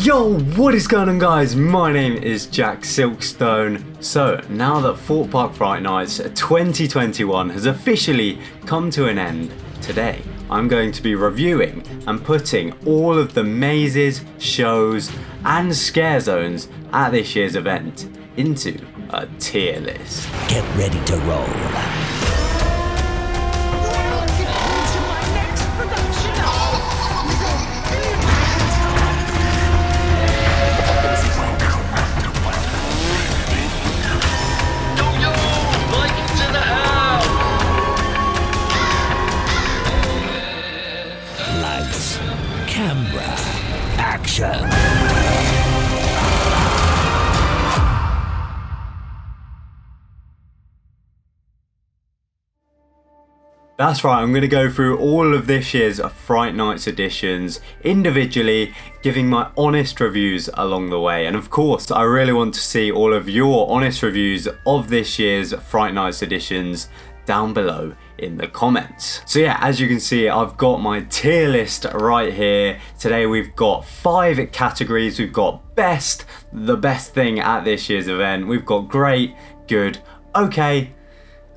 Yo, what is going on guys? My name is TheJackSilkstone. So, now that Thorpe Park Fright Nights 2021 has officially come to an end, today I'm going to be reviewing and putting all of the mazes, shows and scare zones at this year's event into a tier list. Get ready to roll. Camera, action. That's right, I'm going to go through all of this year's Fright Nights editions individually, giving my honest reviews along the way. And of course, I really want to see all of your honest reviews of this year's Fright Nights editions down below in the comments. So yeah, as you can see, I've got my tier list right here. Today we've got 5 categories. We've got best, the best thing at this year's event. We've got great, good, okay,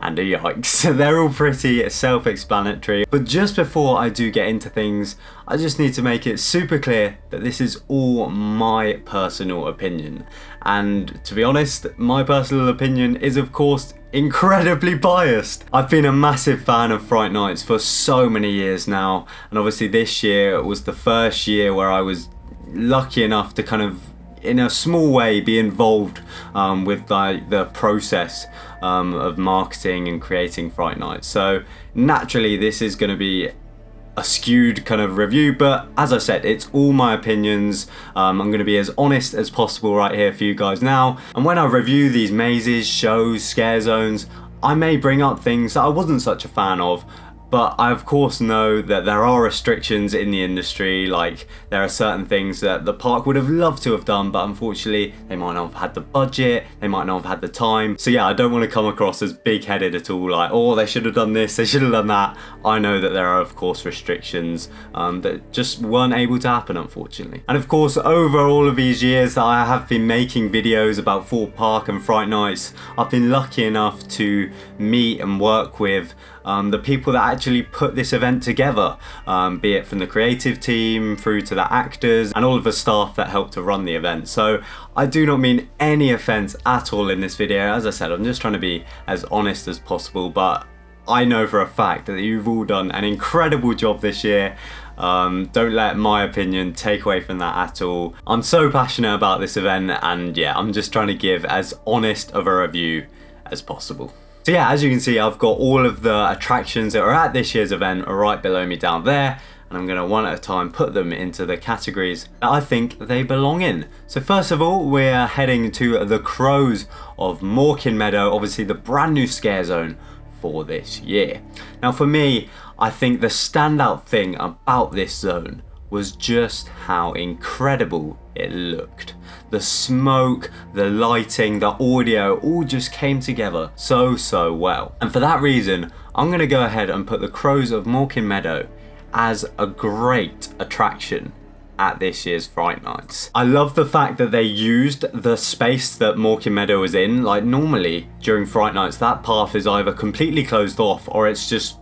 and a yikes. They're all pretty self-explanatory. But just before I do get into things, I just need to make it super clear that this is all my personal opinion. And to be honest, my personal opinion is of course incredibly biased. I've been a massive fan of Fright Nights for so many years now, and obviously this year was the first year where I was lucky enough to kind of in a small way be involved with the process of marketing and creating Fright Nights. So naturally this is going to be a skewed kind of review, but as I said, it's all my opinions. I'm going to be as honest as possible right here for you guys now, and when I review these mazes, shows, scare zones, I may bring up things that I wasn't such a fan of, but I of course know that there are restrictions in the industry. Like there are certain things that the park would have loved to have done, but unfortunately they might not have had the budget, they might not have had the time. So yeah, I don't want to come across as big-headed at all, like, oh, they should have done this, they should have done that. I know that there are of course restrictions that just weren't able to happen, unfortunately. And of course, over all of these years that I have been making videos about Thorpe Park and Fright Nights, I've been lucky enough to meet and work with the people that actually put this event together, be it from the creative team through to the actors and all of the staff that helped to run the event. So I do not mean any offense at all in this video. As I said, I'm just trying to be as honest as possible, but I know for a fact that you've all done an incredible job this year. Don't let my opinion take away from that at all. I'm so passionate about this event, and yeah, I'm just trying to give as honest of a review as possible. So yeah, as you can see, I've got all of the attractions that are at this year's event right below me down there, and I'm going to one at a time put them into the categories that I think they belong in. So first of all, we're heading to the Crows of Morkin Meadow, obviously the brand new scare zone for this year. Now for me, I think the standout thing about this zone was just how incredible it looked. The smoke, the lighting, the audio all just came together so well. And for that reason, I'm going to go ahead and put the Crows of Morkin Meadow as a great attraction at this year's Fright Nights. I love the fact that they used the space that Morkin Meadow was in. Like normally during Fright Nights, that path is either completely closed off or it's just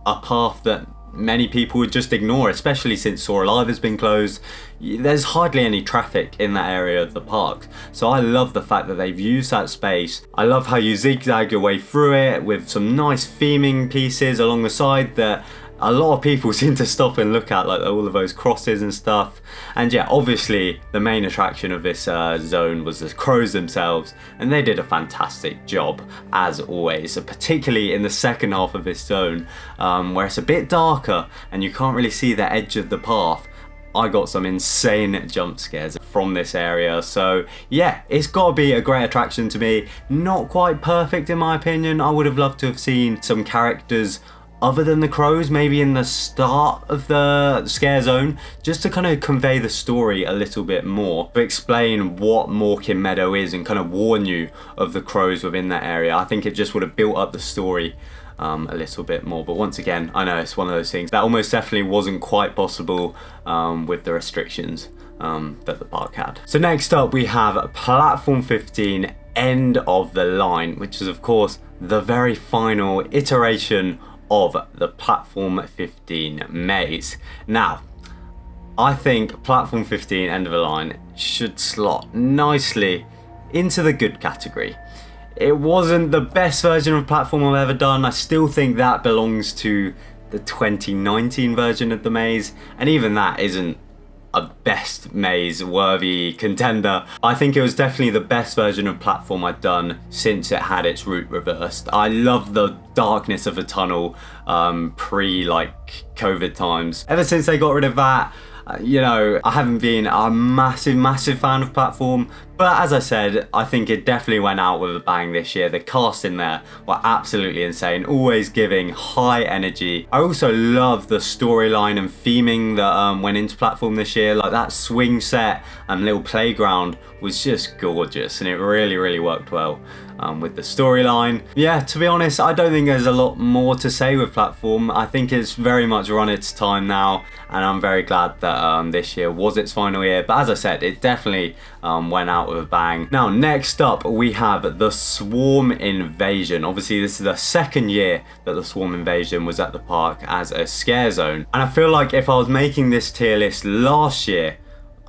a path that many people would just ignore, especially since Soar Alive has been closed. There's hardly any traffic in that area of the park. So I love the fact that they've used that space. I love how you zigzag your way through it with some nice theming pieces along the side that a lot of people seem to stop and look at, like all of those crosses and stuff. And yeah, obviously the main attraction of this zone was the Crows themselves, and they did a fantastic job as always, particularly in the second half of this zone where it's a bit darker and you can't really see the edge of the path. I got some insane jump scares from this area. So yeah, it's got to be a great attraction to me. Not quite perfect in my opinion. I would have loved to have seen some characters other than the Crows, maybe in the start of the scare zone, just to kind of convey the story a little bit more, to explain what Morkin Meadow is and kind of warn you of the Crows within that area. I think it just would have built up the story a little bit more. But once again, I know it's one of those things that almost definitely wasn't quite possible with the restrictions that the park had. So next up we have Platform 15 End of the Line, which is of course the very final iteration of the Platform 15 maze. Now, I think Platform 15 End of the Line should slot nicely into the good category. It wasn't the best version of Platform I've ever done. I still think that belongs to the 2019 version of the maze, and even that isn't a best maze worthy contender. I think it was definitely the best version of Platform I'd done since it had its route reversed. I love the darkness of the tunnel pre COVID times. Ever since they got rid of that, you know, I haven't been a massive fan of Platform, but as I said, I think it definitely went out with a bang this year. The cast in there were absolutely insane, always giving high energy. I also love the storyline and theming that went into Platform this year. Like that swing set and little playground was just gorgeous, and it really worked well with the storyline. Yeah, to be honest, I don't think there's a lot more to say with Platform. I think it's very much run its time now, and I'm very glad that this year was its final year. But as I said, it definitely went out with a bang. Now, next up, we have the Swarm Invasion. Obviously, this is the second year that the Swarm Invasion was at the park as a scare zone. And I feel like if I was making this tier list last year,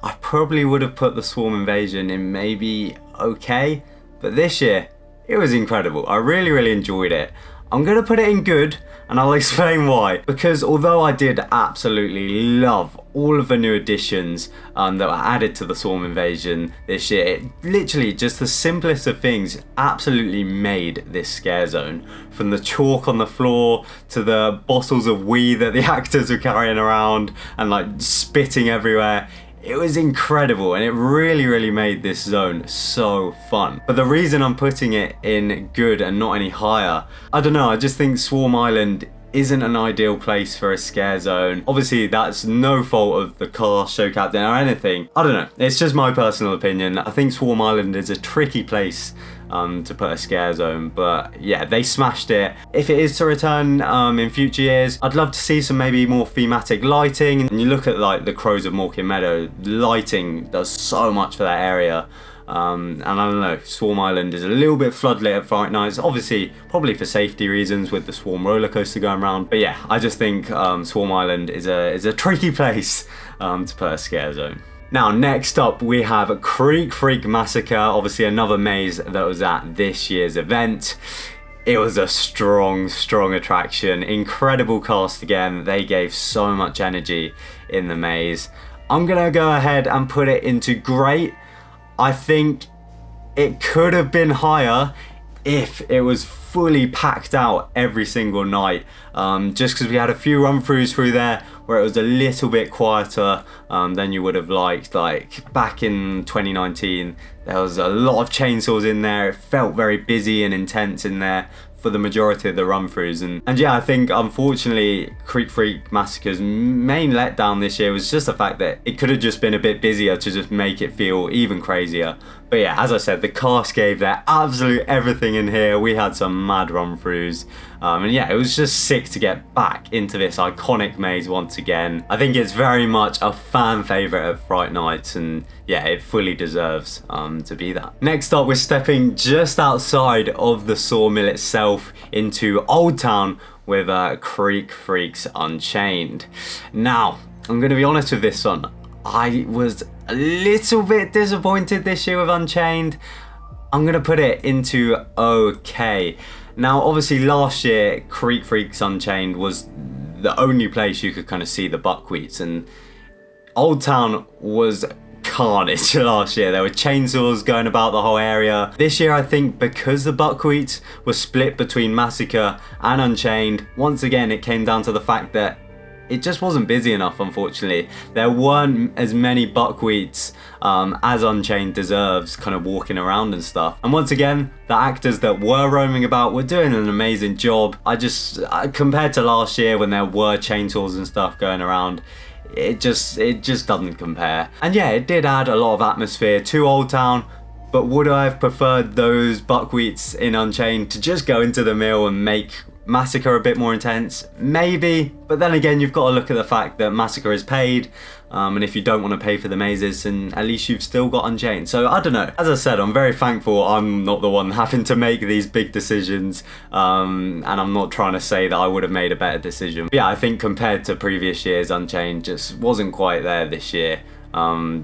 I probably would have put the Swarm Invasion in maybe okay. But this year, it was incredible. I really enjoyed it. I'm going to put it in good, and I'll explain why. Because although I did absolutely love all of the new additions that were added to the Swarm Invasion this year, it literally just the simplest of things absolutely made this scare zone. From the chalk on the floor to the bottles of wee that the actors were carrying around and like spitting everywhere. It was incredible, and it really made this zone so fun. But the reason I'm putting it in good and not any higher, I don't know, I just think Swarm Island isn't an ideal place for a scare zone. Obviously, that's no fault of the cast, show captain, or anything. I don't know, it's just my personal opinion. I think Swarm Island is a tricky place to put a scare zone, but yeah, they smashed it. If it is to return in future years, I'd love to see some maybe more thematic lighting. And you look at like the Crows of Morkin Meadow, lighting does so much for that area. And I don't know, Swarm Island is a little bit floodlit at Fright Nights, obviously probably for safety reasons with the Swarm roller coaster going around. But yeah, I just think Swarm Island is a tricky place to put a scare zone. Now, next up, we have Freak Massacre, obviously another maze that was at this year's event. It was a strong attraction, incredible cast again. They gave so much energy in the maze. I'm gonna go ahead and put it into great. I think it could have been higher if it was fully packed out every single night, just because we had a few run-throughs through there where it was a little bit quieter than you would have liked. Like back in 2019, there was a lot of chainsaws in there. It felt very busy and intense in there for the majority of the run-throughs, and yeah, I think unfortunately Freak Massacre's main letdown this year was just the fact that it could have just been a bit busier to just make it feel even crazier. But yeah, as I said, the cast gave their absolute everything in here. We had some mad run-throughs, and yeah, it was just sick to get back into this iconic maze once again. I think it's very much a fan favourite at Fright Nights, and yeah, it fully deserves to be that. Next up, we're stepping just outside of the sawmill itself into Old Town with Creek Freaks Unchained. Now, I'm going to be honest with this one. I was a little bit disappointed this year with Unchained. I'm going to put it into okay. Now, obviously last year, Creek Freaks Unchained was the only place you could kind of see the buckwheats, and Old Town was carnage last year. There were chainsaws going about the whole area. This year, I think because the buckwheats were split between Massacre and Unchained, once again, it came down to the fact that it just wasn't busy enough, unfortunately. There weren't as many buckwheats as Unchained deserves, kind of walking around and stuff. And once again, the actors that were roaming about were doing an amazing job. Compared to last year when there were chainsaws and stuff going around, it just doesn't compare. And yeah, it did add a lot of atmosphere to Old Town, but would I have preferred those buckwheats in Unchained to just go into the mill and make Massacre a bit more intense? Maybe, but then again you've got to look at the fact that Massacre is paid, and if you don't want to pay for the mazes, then at least you've still got Unchained. So I don't know. As I said, I'm very thankful I'm not the one having to make these big decisions, and I'm not trying to say that I would have made a better decision. But yeah, I think compared to previous years, Unchained just wasn't quite there this year,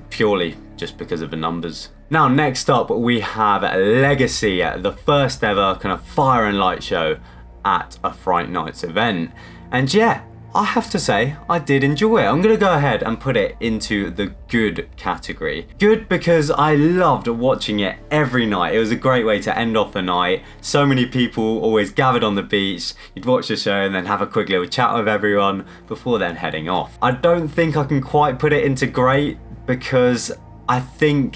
purely just because of the numbers. Now next up we have Legacy, the first ever kind of fire and light show at a Fright Nights event. And yeah, I have to say, I did enjoy it. I'm gonna go ahead and put it into the good category. Good because I loved watching it every night. It was a great way to end off the night. So many people always gathered on the beach. You'd watch the show and then have a quick little chat with everyone before then heading off. I don't think I can quite put it into great because I think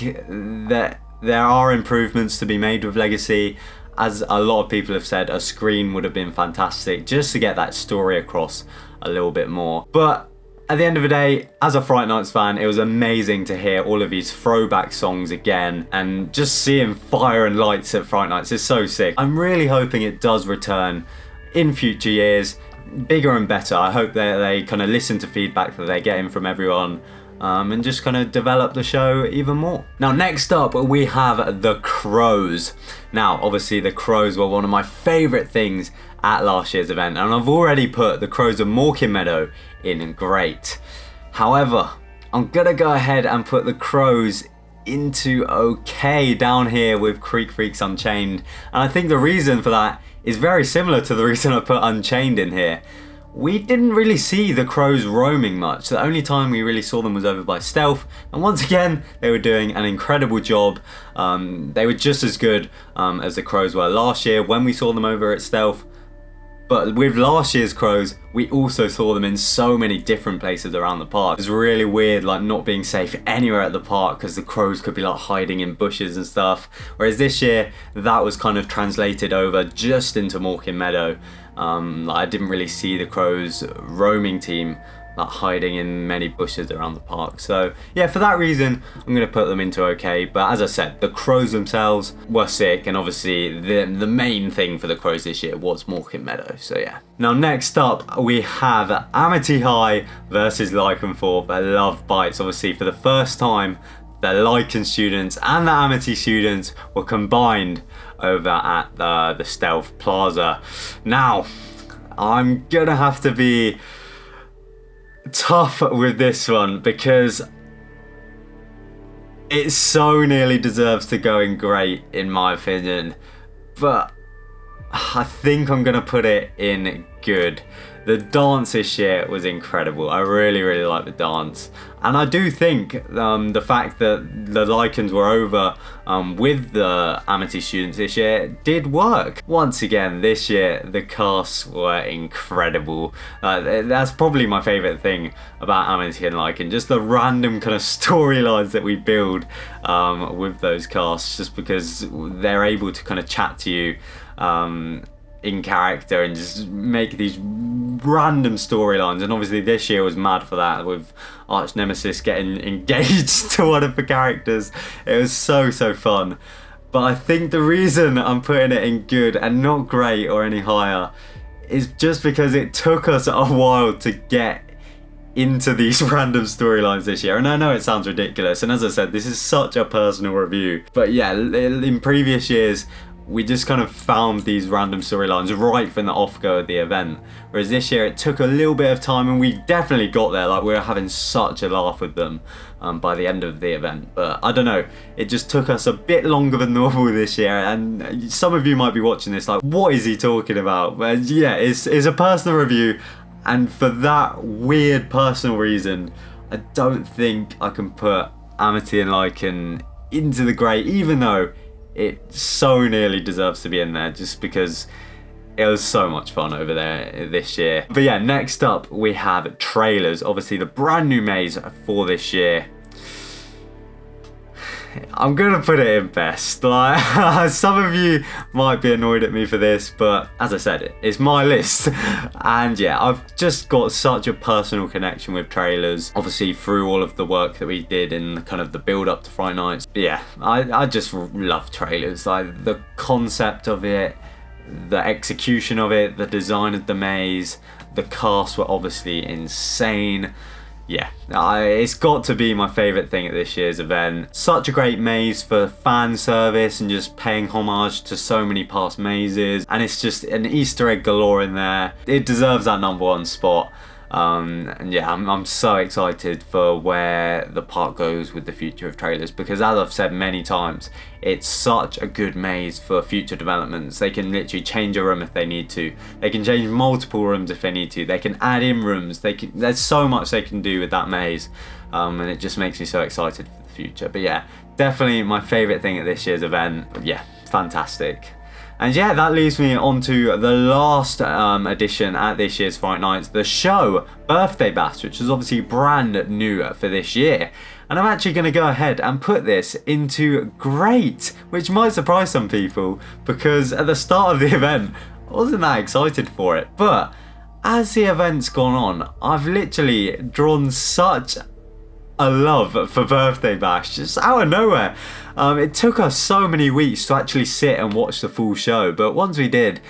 that there are improvements to be made with Legacy. As a lot of people have said, a screen would have been fantastic just to get that story across a little bit more. But at the end of the day, as a Fright Nights fan, it was amazing to hear all of these throwback songs again, and just seeing fire and lights at Fright Nights is so sick. I'm really hoping it does return in future years, bigger and better. I hope that they kind of listen to feedback that they're getting from everyone, and just kind of develop the show even more. Now next up we have the Crows. Now obviously the Crows were one of my favourite things at last year's event, and I've already put the Crows of Morkin Meadow in great. However, I'm gonna go ahead and put the Crows into okay down here with Creek Freaks Unchained, and I think the reason for that is very similar to the reason I put Unchained in here. We didn't really see the Crows roaming much. The only time we really saw them was over by Stealth, and once again they were doing an incredible job. They were just as good as the Crows were last year when we saw them over at Stealth. But with last year's Crows, we also saw them in so many different places around the park. It was really weird, like not being safe anywhere at the park because the Crows could be like hiding in bushes and stuff. Whereas this year, that was kind of translated over just into Morkin Meadow. I didn't really see the Crows roaming team like hiding in many bushes around the park. So yeah, for that reason, I'm gonna put them into okay. But as I said, the Crows themselves were sick, and obviously the main thing for the Crows this year was Morkin Meadow. So yeah. Now next up, we have Amity High versus Thorpe. I love Bites. Obviously for the first time, the Lycan students and the Amity students were combined over at the Stealth Plaza. Now, I'm gonna have to be tough with this one because it so nearly deserves to go in great in my opinion, but I think I'm gonna put it in good. The dance this year was incredible. I really like the dance, and I do think the fact that the Lycans were over with the Amity students this year did work. Once again, this year the casts were incredible. That's probably my favourite thing about Amity and Lycan, just the random kind of storylines that we build with those casts, just because they're able to kind of chat to you in character and just make these random storylines. And obviously this year was mad for that, with Arch Nemesis getting engaged to one of the characters. It was so fun. But I think the reason I'm putting it in good and not great or any higher is just because it took us a while to get into these random storylines this year. And I know it sounds ridiculous, and as I said, this is such a personal review, but yeah, in previous years we just kind of found these random storylines right from the off-go of the event. Whereas this year it took a little bit of time, and we definitely got there. Like, we were having such a laugh with them by the end of the event. But I don't know, it just took us a bit longer than normal this year. And some of you might be watching this like, what is he talking about? But yeah, it's a personal review. And for that weird personal reason, I don't think I can put Amity and Lycan into the great, even though it so nearly deserves to be in there, just because it was so much fun over there this year. But yeah, next up we have trailers. Obviously the brand new maze for this year. I'm gonna put it in best. Like, some of you might be annoyed at me for this, but as I said, it's my list. And yeah, I've just got such a personal connection with trailers, obviously through all of the work that we did in kind of the build up to Fright Nights. But yeah, I just love trailers. Like, the concept of it the execution of it, the design of the maze, the cast were obviously insane. Yeah, it's got to be my favourite thing at this year's event. Such a great maze for fan service and just paying homage to so many past mazes, and it's just an Easter egg galore in there. It deserves that #1 spot. And yeah, I'm so excited for where the park goes with the future of trailers, because as I've said many times, it's such a good maze for future developments. They can literally change a room if they need to. They can change multiple rooms if they need to. They can add in rooms. There's so much they can do with that maze, and it just makes me so excited for the future. But yeah, definitely my favourite thing at this year's event. Yeah, fantastic. And yeah, that leads me on to the last edition at this year's Fright Nights, the show Birthday Bash, which is obviously brand new for this year. And I'm actually going to go ahead and put this into great, which might surprise some people, because at the start of the event, I wasn't that excited for it. But as the event's gone on, I've literally drawn such a love for Birthday Bash, just out of nowhere. It took us so many weeks to actually sit and watch the full show, but once we did,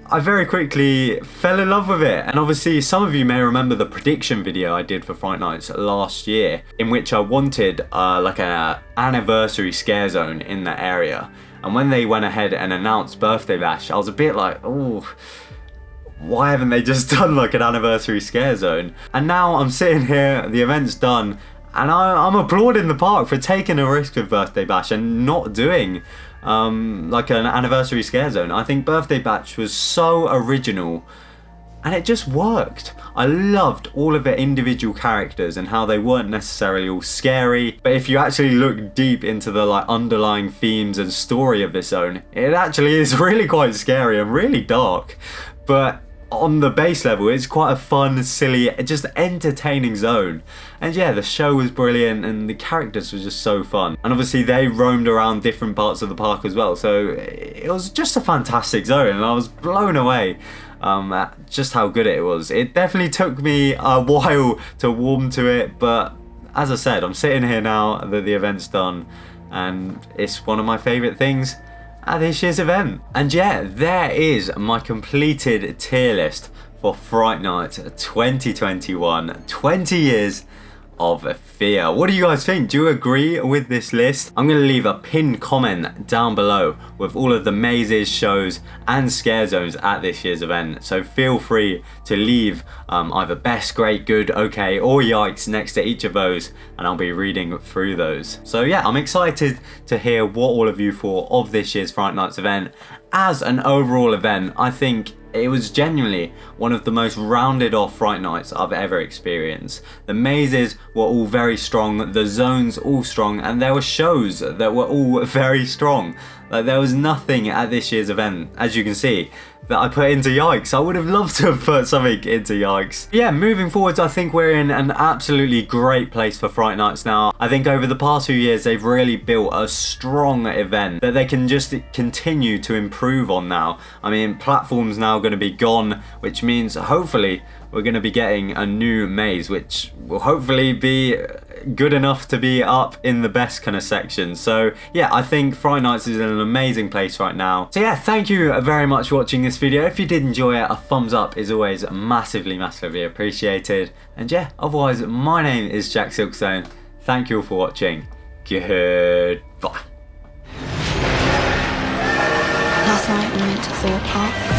I very quickly fell in love with it. And obviously some of you may remember the prediction video I did for Fright Nights last year, in which I wanted like an anniversary scare zone in that area. And when they went ahead and announced Birthday Bash, I was a bit like, oh, why haven't they just done like an anniversary scare zone? And now I'm sitting here, the event's done, and I'm applauding the park for taking a risk with Birthday Bash and not doing like an anniversary scare zone. I think Birthday Bash was so original and it just worked. I loved all of the individual characters and how they weren't necessarily all scary, but if you actually look deep into the like underlying themes and story of this zone, it actually is really quite scary and really dark. But on the base level, it's quite a fun, silly, just entertaining zone. And yeah, the show was brilliant and the characters were just so fun. And obviously they roamed around different parts of the park as well, so it was just a fantastic zone and I was blown away at just how good it was. It definitely took me a while to warm to it, but as I said, I'm sitting here now that the event's done and it's one of my favourite things at this year's event. And yeah, there is my completed tier list for Fright Night 2021, 20 years of fear. What do you guys think? Do you agree with this list? I'm going to leave a pinned comment down below with all of the mazes, shows and scare zones at this year's event, so feel free to leave either best, great, good, okay or yikes next to each of those, and I'll be reading through those. So yeah, I'm excited to hear what all of you thought of this year's Fright Nights event. As an overall event, I think it was genuinely one of the most rounded off Fright Nights I've ever experienced. The mazes were all very strong, the zones all strong, and there were shows that were all very strong. Like, there was nothing at this year's event, as you can see, that I put into yikes. I would have loved to have put something into yikes. Yeah, moving forwards, I think we're in an absolutely great place for Fright Nights now. I think over the past few years, they've really built a strong event that they can just continue to improve on now. I mean, platform's now going to be gone, which means hopefully we're going to be getting a new maze, which will hopefully be good enough to be up in the best kind of section. So yeah, I think Fright Nights is in an amazing place right now. So yeah, thank you very much for watching this video. If you did enjoy it, a thumbs up is always massively appreciated. And yeah, otherwise, my name is TheJackSilkstone. Thank you all for watching. Goodbye. Last night we went to Thorpe Park.